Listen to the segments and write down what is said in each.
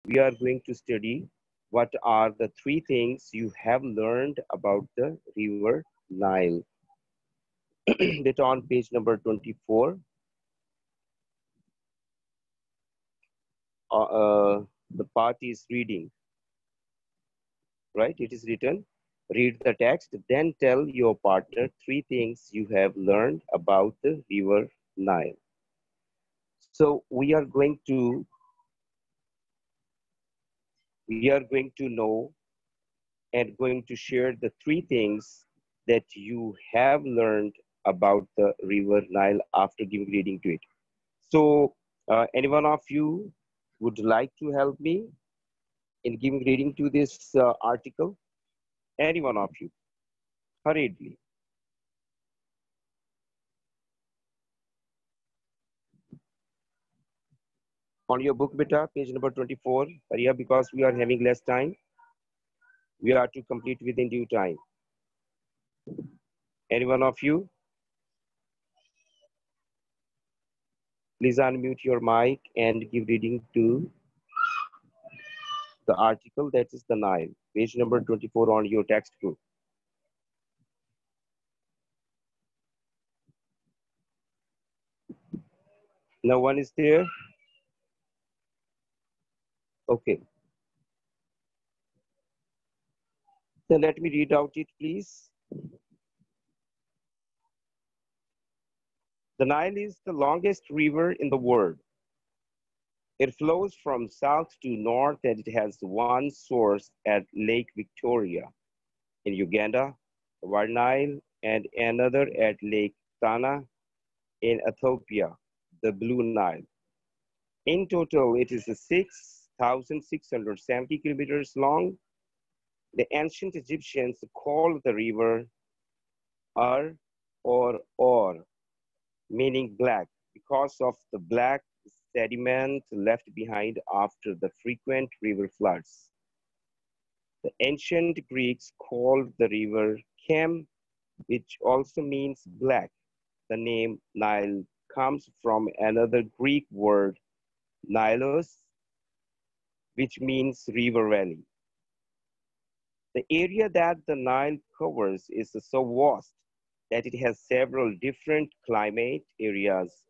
we are going to study what are the three things you have learned about the river Nile. That on page number 24, the part is reading, right? It is written, read the text, then tell your partner three things you have learned about the river Nile. So we are going to know and going to share the three things that you have learned about the river Nile after giving reading to it. So, any one of you would like to help me in giving reading to this article? Any one of you, hurriedly. On your book, beta, page number 24. Hurry up because we are having less time. We are to complete within due time. Any one of you? Please unmute your mic and give reading to the article that is the Nile, page number 24 on your textbook. No one is there? Okay. Then let me read out it, please. The Nile is the longest river in the world. It flows from south to north and it has one source at Lake Victoria in Uganda, the White Nile, and another at Lake Tana in Ethiopia, the Blue Nile. In total, it is 6,670 kilometers long. The ancient Egyptians called the river Ar or, meaning black, because of the black sediment left behind after the frequent river floods. The ancient Greeks called the river Chem, which also means black. The name Nile comes from another Greek word, Nilos, which means river valley. The area that the Nile covers is so vast that it has several different climate areas.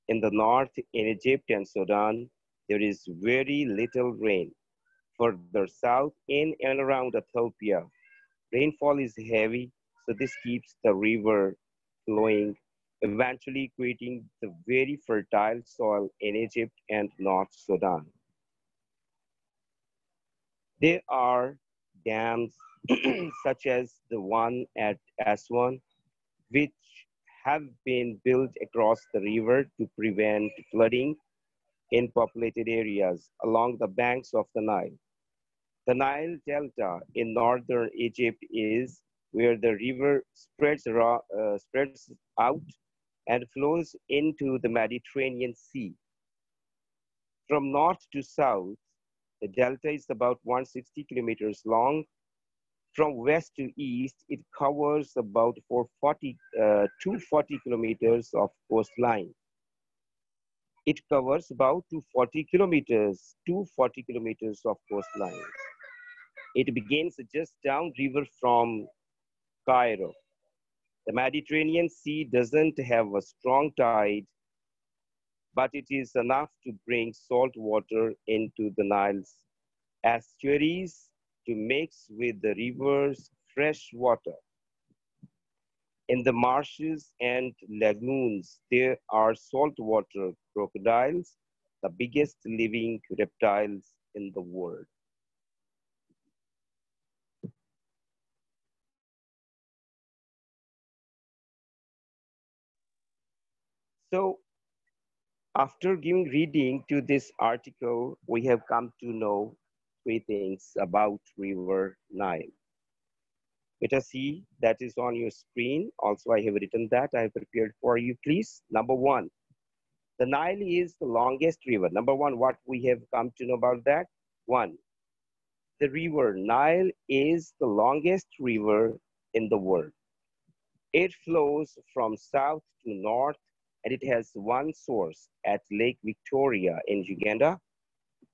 In the north, in Egypt and Sudan, there is very little rain. Further south, in and around Ethiopia, rainfall is heavy, so this keeps the river flowing, eventually creating the very fertile soil in Egypt and North Sudan. There are dams such as the one at Aswan, which have been built across the river to prevent flooding in populated areas along the banks of the Nile. The Nile Delta in northern Egypt is where the river spreads out and flows into the Mediterranean Sea. From north to south, the delta is about 160 kilometers long. From west to east, it covers about 240 kilometers of coastline. It covers about 240 kilometers of coastline. It begins just downriver from Cairo. The Mediterranean Sea doesn't have a strong tide, but it is enough to bring salt water into the Nile's estuaries to mix with the river's fresh water. In the marshes and lagoons, there are saltwater crocodiles, the biggest living reptiles in the world. So, after giving reading to this article, we have come to know three things about River Nile. Let us see that is on your screen. Also, I have written that I have prepared for you, please. Number one, the Nile is the longest river. Number one, what we have come to know about that? One, the river Nile is the longest river in the world. It flows from south to north and it has one source at Lake Victoria in Uganda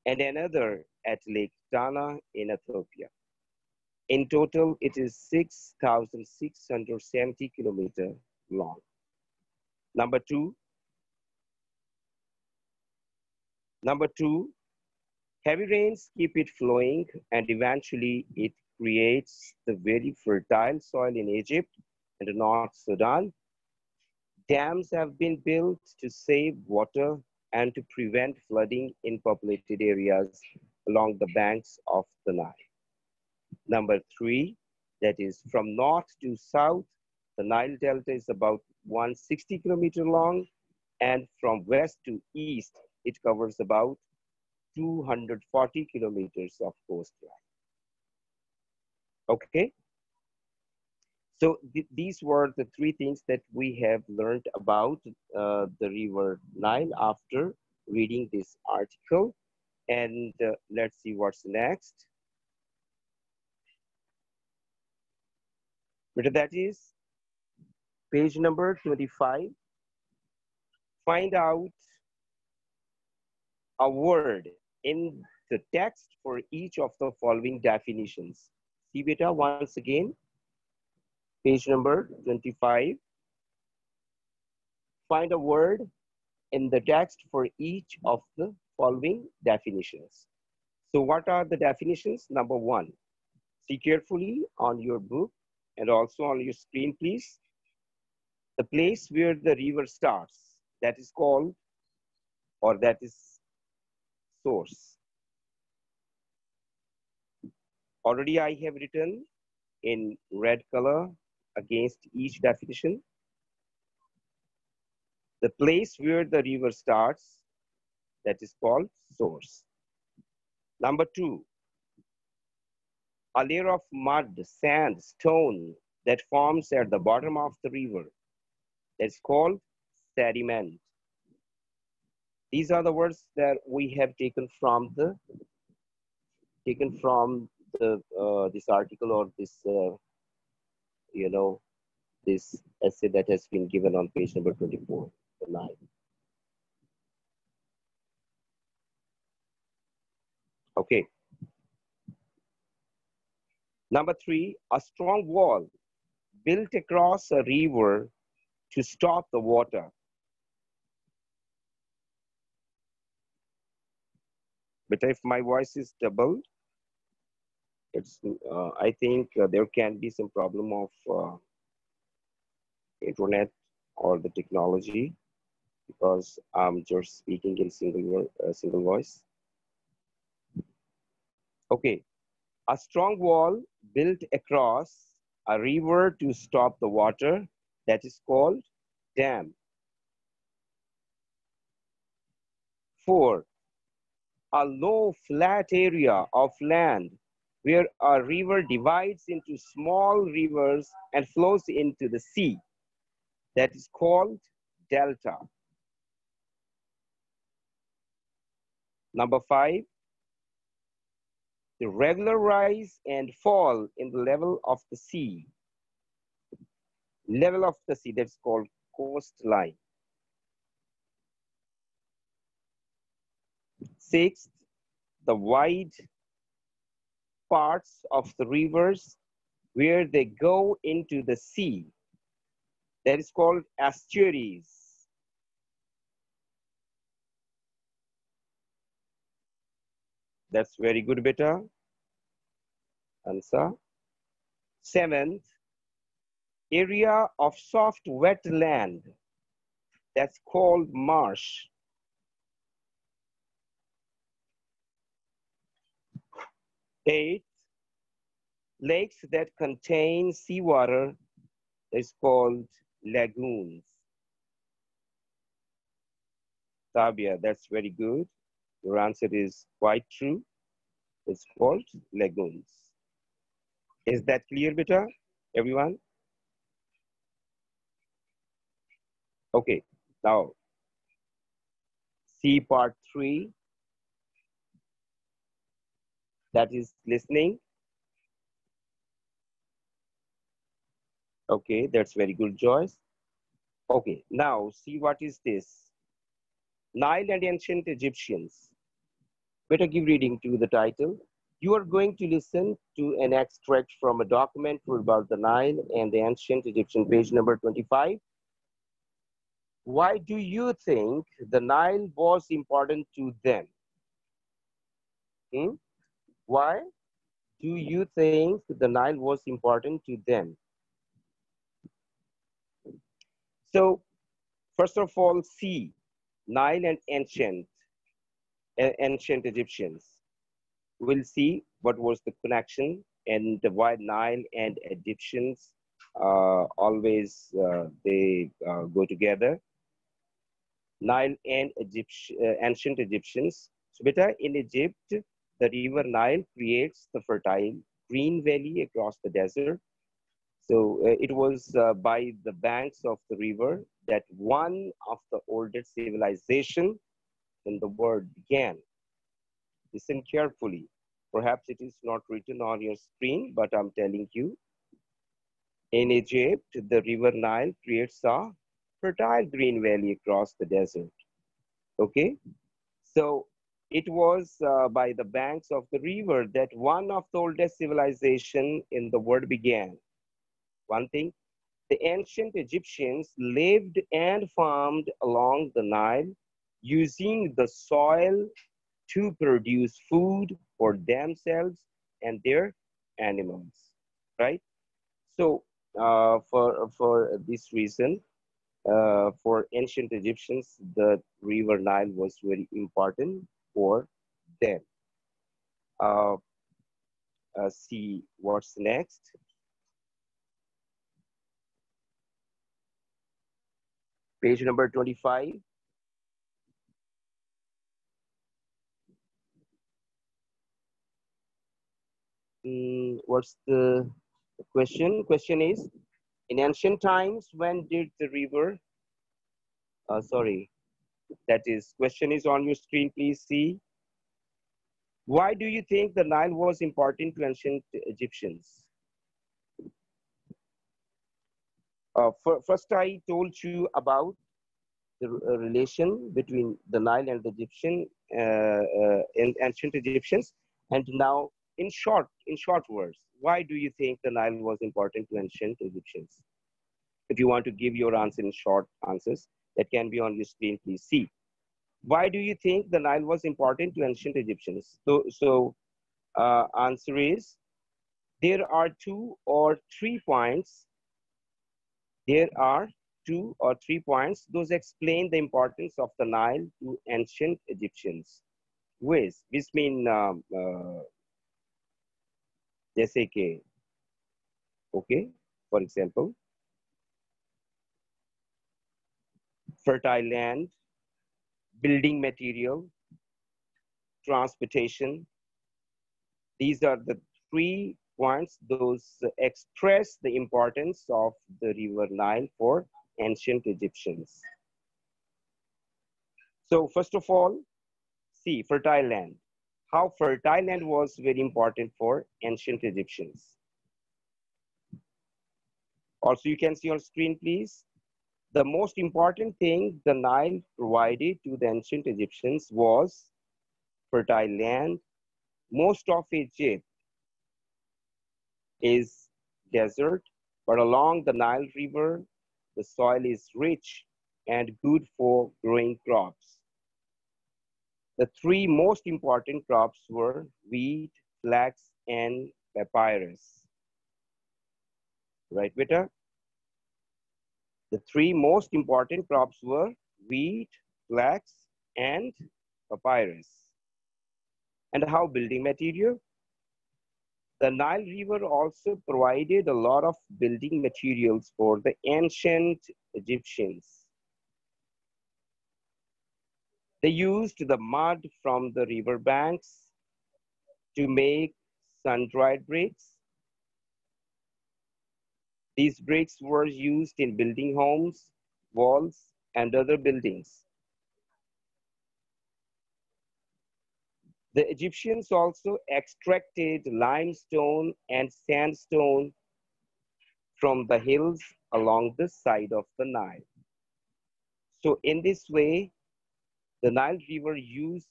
and another at Lake Tana in Ethiopia. In total, it is 6,670 kilometers long. Number two, Number two, heavy rains keep it flowing and eventually it creates the very fertile soil in Egypt and North Sudan. Dams have been built to save water and to prevent flooding in populated areas along the banks of the Nile. Number three, that is from north to south, the Nile Delta is about 160 kilometers long, and from west to east, it covers about 240 kilometers of coastline. Okay, so these were the three things that we have learned about the river Nile after reading this article. And let's see what's next. But that is page number 25. Find out a word in the text for each of the following definitions. See beta, once again, page number 25. Find a word in the text for each of the following definitions. So what are the definitions? Number one, see carefully on your book and also on your screen, please. The place where the river starts, that is called, or that is source. Already I have written in red color against each definition. The place where the river starts, that is called source. Number two, a layer of mud, sand, stone that forms at the bottom of the river, that's called sediment. These are the words that we have taken from this article or this this essay that has been given on page number 24, the 9. Okay. Number three, a strong wall built across a river to stop the water. But if my voice is double, it's I think there can be some problem of internet or the technology, because I'm just speaking in single voice. Okay, a strong wall built across a river to stop the water, that is called dam. 4, a low flat area of land where a river divides into small rivers and flows into the sea, that is called delta. Number 5, the regular rise and fall in the level of the sea. Level of the sea, that's called coastline. 6, the wide parts of the rivers where they go into the sea, that is called estuaries. That's very good, beta. Answer. 7th, area of soft wet land, that's called marsh. 8th, lakes that contain seawater is called lagoons. Tabia, that's very good. Your answer is quite true. It's called lagoons. Is that clear, beta, everyone? Okay, now see part 3. That is listening. Okay, that's very good, Joyce. Okay, now see what is this. Nile and ancient Egyptians. Better give reading to the title. You are going to listen to an extract from a document about the Nile and the ancient Egyptian, page number 25. Why do you think the Nile was important to them? Hmm? Why do you think the Nile was important to them? So, first of all, see Nile and ancient Egyptians. We'll see what was the connection and why Nile and Egyptians always they go together. Nile and ancient Egyptians. So, beta, in Egypt, the river Nile creates the fertile green valley across the desert. So it was by the banks of the river that one of the oldest civilization in the world began. Listen carefully. Perhaps it is not written on your screen, but I'm telling you. In Egypt, the river Nile creates a fertile green valley across the desert. Okay? So it was by the banks of the river that one of the oldest civilization in the world began. One thing, the ancient Egyptians lived and farmed along the Nile using the soil to produce food for themselves and their animals, right? So for this reason, for ancient Egyptians, the river Nile was very important for them. Uh, see what's next. Page number 25. What's the question? Question is, in ancient times, when did the river, sorry, that is, question is on your screen, please see. Why do you think the Nile was important to ancient Egyptians? First, I told you about the relation between the Nile and the ancient Egyptians. And now, in short words, why do you think the Nile was important to ancient Egyptians? If you want to give your answer in short answers, that can be on your screen, please see. Why do you think the Nile was important to ancient Egyptians? So answer is, there are two or three points. There are two or three points. Those explain the importance of the Nile to ancient Egyptians. Which mean जैसे कि, okay, for example, fertile land, building material, transportation. These are the three points. Those express the importance of the river Nile for ancient Egyptians. So first of all, see fertile land. How fertile land was very important for ancient Egyptians. Also, you can see on screen, please. The most important thing the Nile provided to the ancient Egyptians was fertile land. Most of Egypt is desert, but along the Nile River, the soil is rich and good for growing crops. The three most important crops were wheat, flax, and papyrus. Right, Vita? The three most important crops were wheat, flax, and papyrus. And how building material? The Nile River also provided a lot of building materials for the ancient Egyptians. They used the mud from the river banks to make sun-dried bricks. These bricks were used in building homes, walls, and other buildings. The Egyptians also extracted limestone and sandstone from the hills along the side of the Nile. So in this way, the Nile River used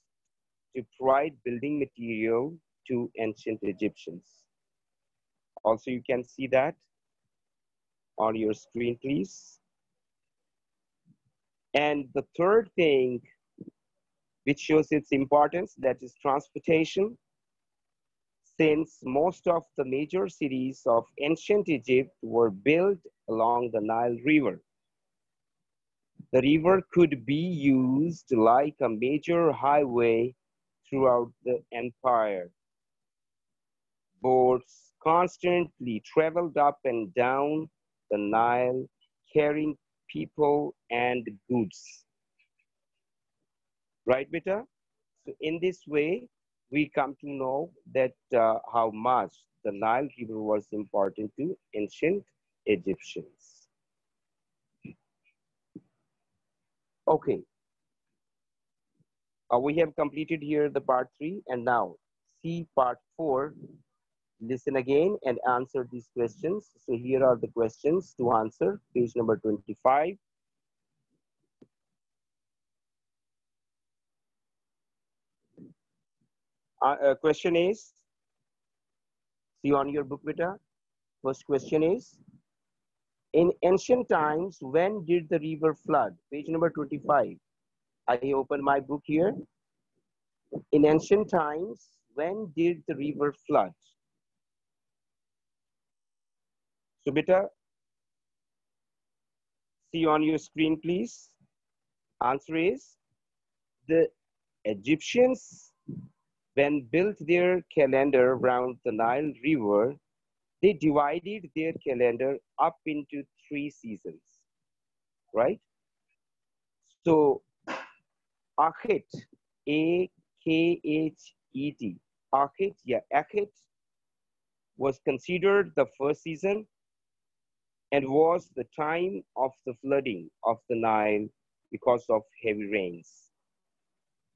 to provide building material to ancient Egyptians. Also, you can see that on your screen, please. And the third thing which shows its importance, that is transportation. Since most of the major cities of ancient Egypt were built along the Nile River, the river could be used like a major highway throughout the empire. Boats constantly traveled up and down the Nile, carrying people and goods. Right, beta? So in this way, we come to know that how much the Nile River was important to ancient Egyptians. Okay, we have completed here the part 3, and now see part 4. Listen again and answer these questions. So here are the questions to answer, page number 25. Question is, see on your book, beta. First question is, in ancient times, when did the river flood? Page number 25. I open my book here. In ancient times, when did the river flood? So beta, see on your screen, please. Answer is, the Egyptians, when built their calendar around the Nile River, they divided their calendar up into 3 seasons, right? So Akhet, A-K-H-E-T, Akhet, yeah, Akhet was considered the first season and was the time of the flooding of the Nile because of heavy rains,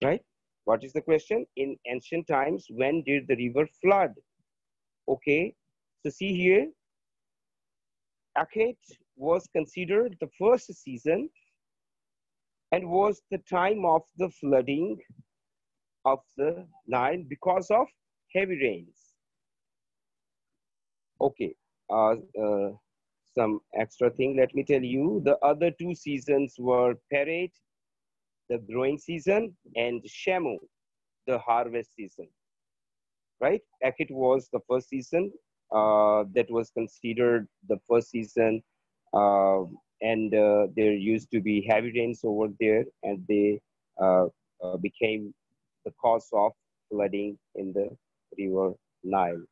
right? What is the question? In ancient times, when did the river flood? Okay, so see here, Akhet was considered the first season and was the time of the flooding of the Nile because of heavy rains. Okay, some extra thing, let me tell you. The other 2 seasons were Peret, the growing season, and Shamu, the harvest season, right? Akhet was the first season that was considered the first season, and there used to be heavy rains over there, and they became the cause of flooding in the river Nile.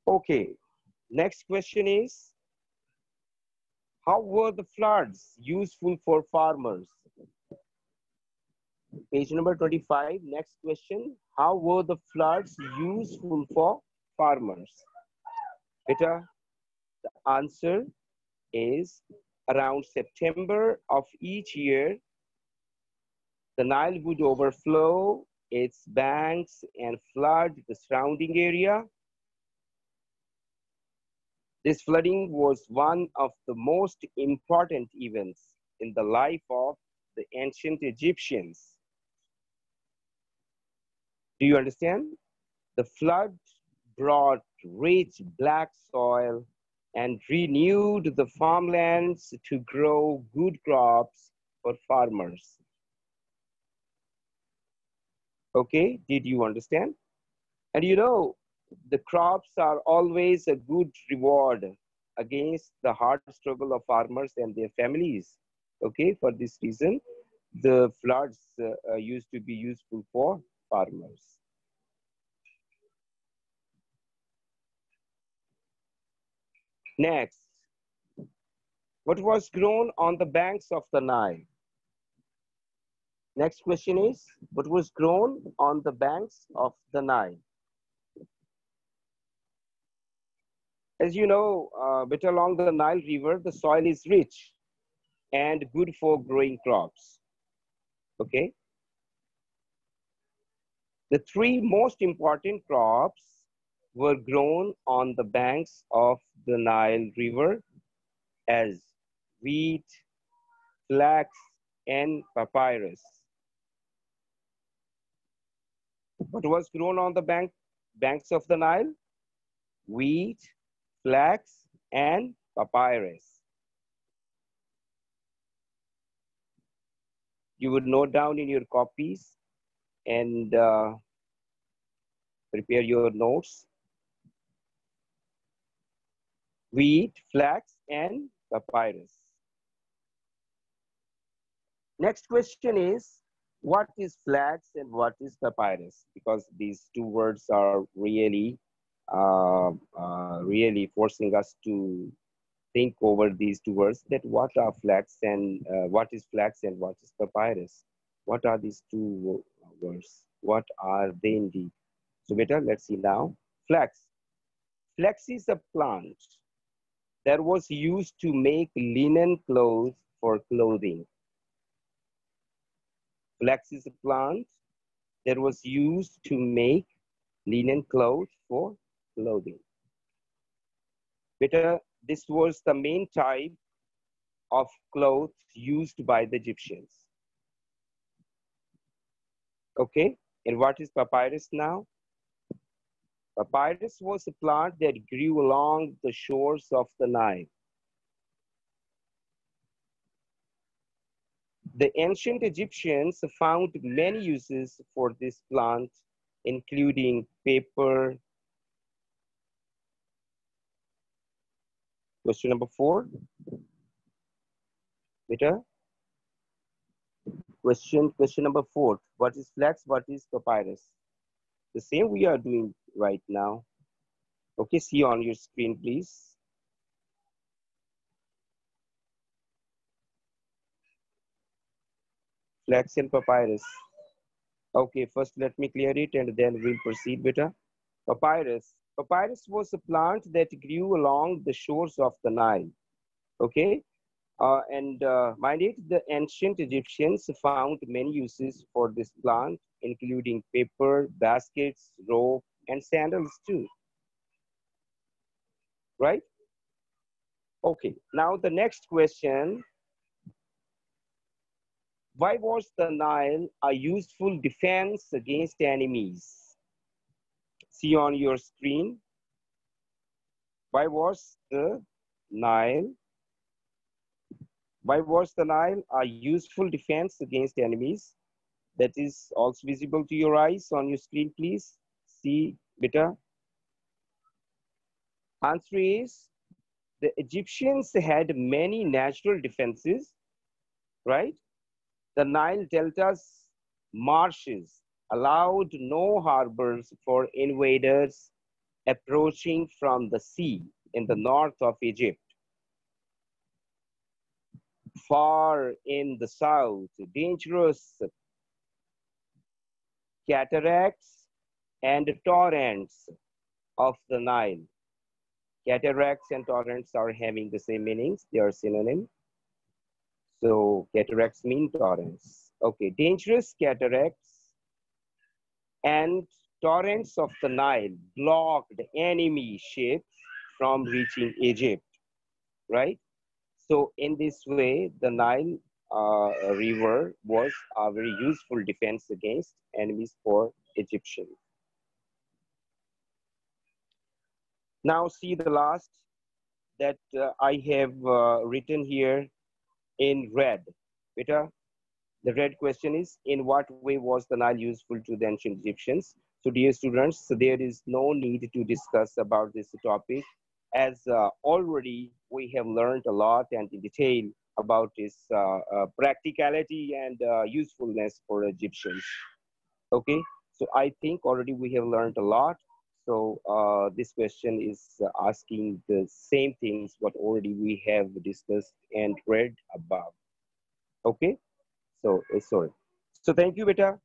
Okay, next question is, how were the floods useful for farmers? Page number 25, next question, how were the floods useful for farmers? Beta, the answer is around September of each year, the Nile would overflow its banks and flood the surrounding area. This flooding was one of the most important events in the life of the ancient Egyptians. Do you understand? The flood brought rich black soil and renewed the farmlands to grow good crops for farmers. Okay, did you understand? And you know, the crops are always a good reward against the hard struggle of farmers and their families. Okay, for this reason, the floods used to be useful for farmers. Next, what was grown on the banks of the Nile? Next question is, what was grown on the banks of the Nile? As you know, bit along the Nile River, the soil is rich and good for growing crops. Okay. The 3 most important crops were grown on the banks of the Nile River as wheat, flax, and papyrus. What was grown on the banks of the Nile? Wheat, flax, and papyrus. You would note down in your copies and prepare your notes. Wheat, flax, and papyrus. Next question is, what is flax and what is papyrus? Because these two words are really forcing us to think over these two words, that what are flax and what is flax and what is papyrus? What are these two words? What are they indeed? So beta, let's see now. Flax. Flax is a plant that was used to make linen clothes for clothing. Flax is a plant that was used to make linen clothes for clothing. Beta, this was the main type of clothes used by the Egyptians. Okay, and what is papyrus now? Papyrus was a plant that grew along the shores of the Nile. The ancient Egyptians found many uses for this plant, including paper. Question number 4. Beta. Question number 4. What is flax? What is papyrus? The same we are doing right now. Okay, see on your screen, please. Flax and papyrus. Okay, first let me clear it and then we'll proceed, beta. Papyrus. Papyrus was a plant that grew along the shores of the Nile. Okay, mind it, the ancient Egyptians found many uses for this plant, including paper, baskets, rope, and sandals too. Right? Okay, now the next question. Why was the Nile a useful defense against enemies? See on your screen. Why was the Nile a useful defense against enemies? That is also visible to your eyes on your screen, please. See, beta. Answer is, the Egyptians had many natural defenses, right? The Nile Delta's marshes allowed no harbors for invaders approaching from the sea in the north of Egypt. Far in the south, dangerous cataracts and torrents of the Nile. Cataracts and torrents are having the same meanings. They are synonym. So cataracts mean torrents. Okay, dangerous cataracts and torrents of the Nile blocked enemy ships from reaching Egypt, right? So in this way, the Nile river was a very useful defense against enemies for Egyptians. Now see the last that I have written here in red. Beta, the red question is, in what way was the Nile useful to the ancient Egyptians? So dear students, so there is no need to discuss about this topic, as already we have learned a lot and in detail about its practicality and usefulness for Egyptians. Okay, so I think already we have learned a lot. So this question is asking the same things what already we have discussed and read above. Okay, so sorry. So thank you, beta.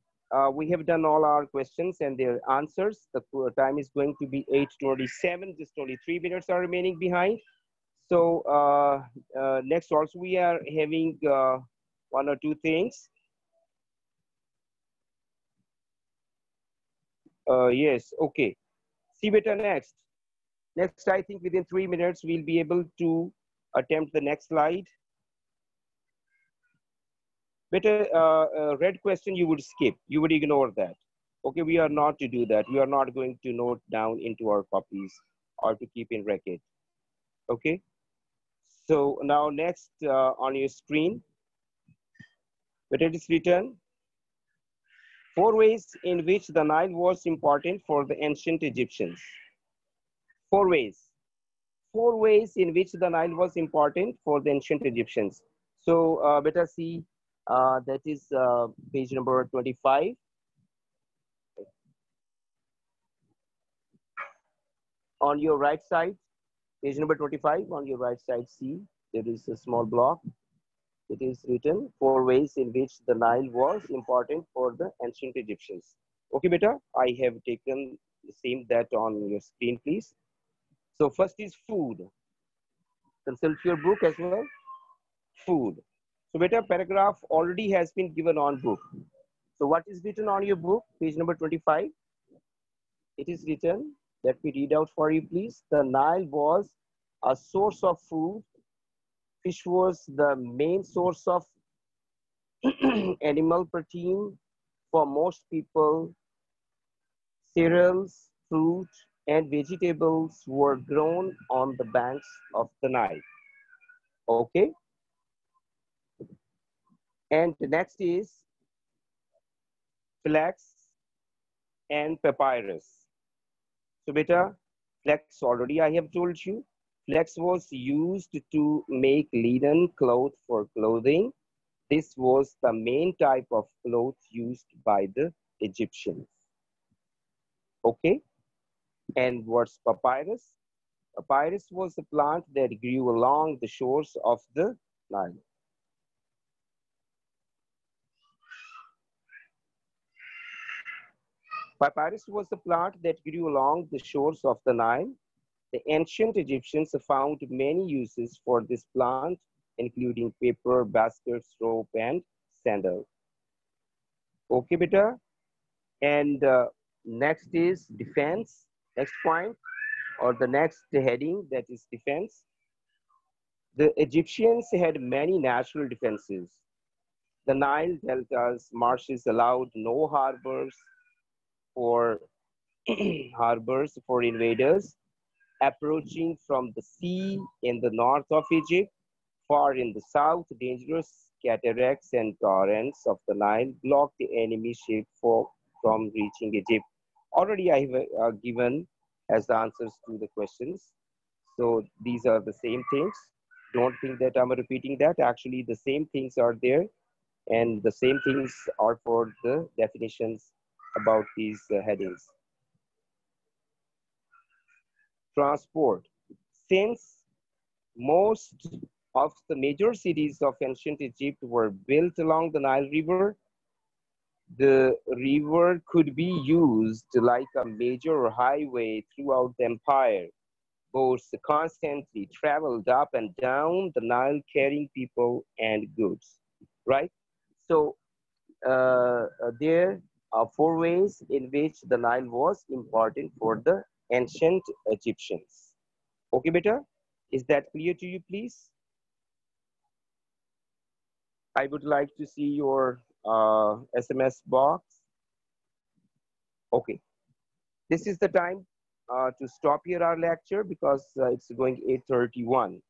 We have done all our questions and their answers. The time is going to be 8:27. Just only 3 minutes are remaining behind. So next also we are having one or two things. Yes, okay. See beta next. Next, I think within 3 minutes, we'll be able to attempt the next slide. Beta, red question you would skip. You would ignore that. Okay, we are not to do that. We are not going to note down into our copies or to keep in record. Okay. So now next on your screen, but it is written four ways in which the Nile was important for the ancient Egyptians. Four ways. Four ways in which the Nile was important for the ancient Egyptians. So beta see, that is page number 25. On your right side, page number 25, on your right side, see, there is a small block. It is written four ways in which the Nile was important for the ancient Egyptians. Okay, beta, I have taken the same that on your screen, please. So first is food. Consult your book as well. Food. So beta, paragraph already has been given on book. So what is written on your book, page number 25? It is written, let me read out for you, please. The Nile was a source of food. Fish was the main source of animal protein for most people. Cereals, fruit, and vegetables were grown on the banks of the Nile. Okay. And the next is flax and papyrus. So beta, flax already I have told you. Flax was used to make linen cloth for clothing. This was the main type of cloth used by the Egyptians. Okay. And what's papyrus? Papyrus was a plant that grew along the shores of the Nile. Papyrus was a plant that grew along the shores of the Nile. The ancient Egyptians found many uses for this plant, including paper, baskets, rope, and sandal. Okay, beta. And next is defense. Next point, or the next heading, that is defense. The Egyptians had many natural defenses. The Nile Delta's marshes allowed no harbors for harbors for invaders approaching from the sea in the north of Egypt. Far in the south, dangerous cataracts and torrents of the Nile blocked the enemy ship from reaching Egypt. Already I have given as the answers to the questions. So these are the same things. Don't think that I'm repeating that. Actually, the same things are there, and the same things are for the definitions about these headings. Transport. Since most of the major cities of ancient Egypt were built along the Nile River, the river could be used like a major highway throughout the empire. Boats constantly traveled up and down the Nile carrying people and goods, right? So there are four ways in which the Nile was important for the ancient Egyptians. Okay, beta? Is that clear to you, please? I would like to see your SMS box. Okay, this is the time to stop here our lecture because it's going 8:31.